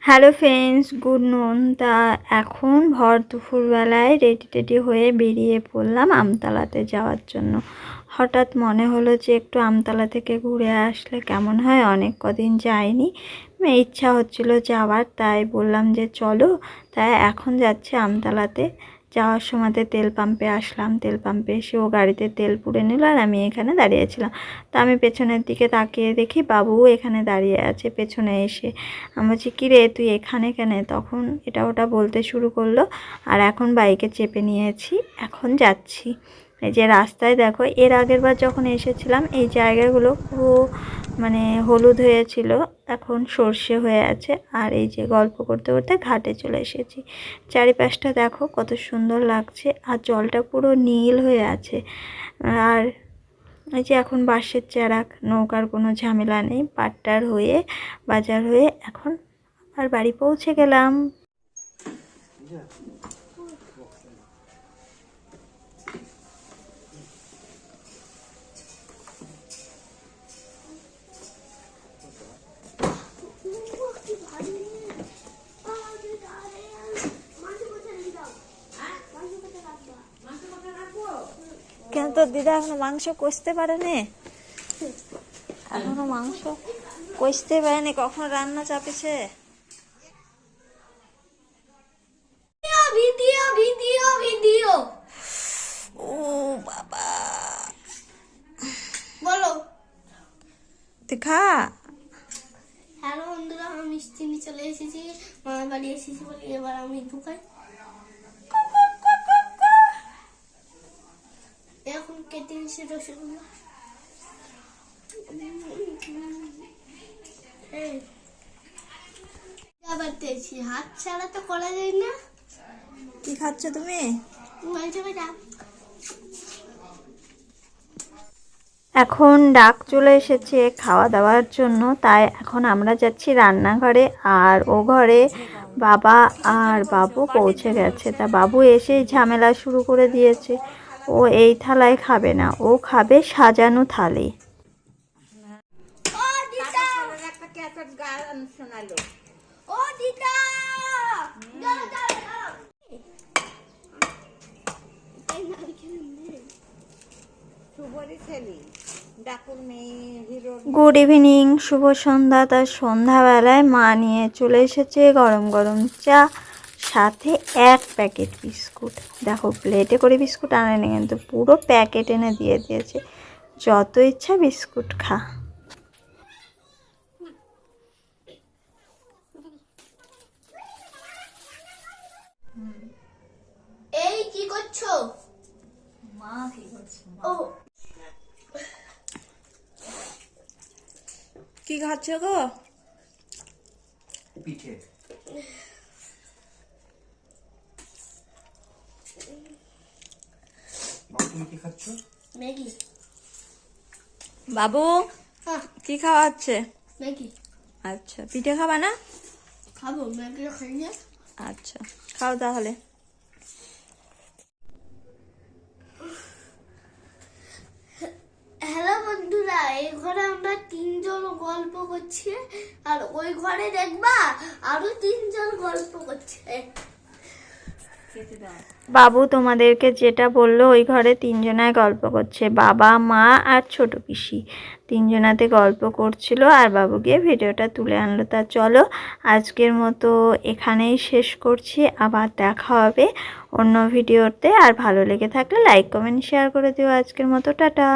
Hello friends, good নুন। তা এখন ভর দুপুরবেলায় রেডি হয়ে বেরিয়ে পড়লাম আমতলাতে যাওয়ার জন্য। হঠাৎ মনে হলো যে একটু আমতলা থেকে ঘুরে আসলে কেমন হয়, অনেক কদিন যাইনি, ইচ্ছা হচ্ছিল যাওয়ার, তাই বললাম যে চলো। তাই এখন যাচ্ছি আমতলাতে। যাওয়ার সময়তে তেল পাম্পে আসলাম, তেল পাম্পে এসে ও গাড়িতে তেল পুড়ে নিল আর আমি এখানে দাঁড়িয়েছিলাম। তা আমি পেছনের দিকে তাকিয়ে দেখি বাবুও এখানে দাঁড়িয়ে আছে। পেছনে এসে আমি বলছি, কী রে তুই এখানে কেন? তখন এটা ওটা বলতে শুরু করলো। আর এখন বাইকে চেপে নিয়েছি, এখন যাচ্ছি। এই যে রাস্তায় দেখো, এর আগের বার যখন এসেছিলাম এই জায়গাগুলো পুরো মানে হলুদ হয়েছিল, এখন সর্ষে হয়ে আছে। আর এই যে গল্প করতে করতে ঘাটে চলে এসেছি। চারিপাশটা দেখো কত সুন্দর লাগছে, আর জলটা পুরো নীল হয়ে আছে। আর এই যে এখন বাঁশের চারাক, নৌকার কোনো ঝামেলা নেই, পাট্টার হয়ে বাজার হয়ে এখন আর বাড়ি পৌঁছে গেলাম। কেন তোর দিদা এখনো মাংস কষতে পারেনি? এখনো মাংস কষতে পারেনি, কখন রান্না চাপিছে। Video video video. ও বাবা, বলো। দেখা। হ্যালো বন্ধুরা, আমি মিষ্টি নিয়ে চলে এসেছি, মামার বাড়ি এসেছি বলে এবার আমি ঢুকাই। এখন কেটে নিচ্ছি রসগোল্লা। আবার দিয়েছি, হাত ছাড়া তো করা যায় না। কি খাচ্ছ তুমি? এখন ডাক চলে এসেছে খাওয়া দাওয়ার জন্য, তাই এখন আমরা যাচ্ছি রান্নাঘরে। আর ও ঘরে বাবা আর বাবু পৌঁছে গেছে। তা বাবু এসেই ঝামেলা শুরু করে দিয়েছে, ও এই থালায় খাবে না, ও খাবে সাজানো থালি। ও দিদা, গুড ইভিনিং, শুভ সন্ধ্যা। তার সন্ধ্যাবেলায় মা নিয়ে চলে এসেছে গরম গরম চা, সাথে এক প্যাকেট বিস্কুট। দেখো প্লেটে করে বিস্কুট আনেনি, কিন্তু পুরো প্যাকেট এনে দিয়ে দিয়েছে, যত ইচ্ছা বিস্কুট খা। এই কি করছো? মা কি করছে? ও কি খাচ্ছ গো? পিঠে। তুমি কি খাচ্ছ? ম্যাগি। বাবু হ্যাঁ, কি খাওয়া হচ্ছে? ম্যাগি আচ্ছা, পিঠে খাবা না? খাবো, ম্যাগি খাই না। আচ্ছা, খাও তাহলে। হ্যালো বন্ধুরা, এই ঘরে আমরা তিনজন গল্প করছি, আর ওই ঘরে দেখবা আরো তিনজন গল্প করছে। বাবু তোমাদেরকে যেটা বললো, ওই ঘরে তিনজনায় গল্প করছে, বাবা মা আর ছোট পিসি, তিনজনাতে গল্প করছিল। আর বাবু গিয়ে ভিডিওটা তুলে আনলো। তা চলো আজকের মতো এখানেই শেষ করছি, আবার দেখা হবে অন্য ভিডিওতে। আর ভালো লেগে থাকলে লাইক কমেন্ট শেয়ার করে দিও। আজকের মতো টাটা।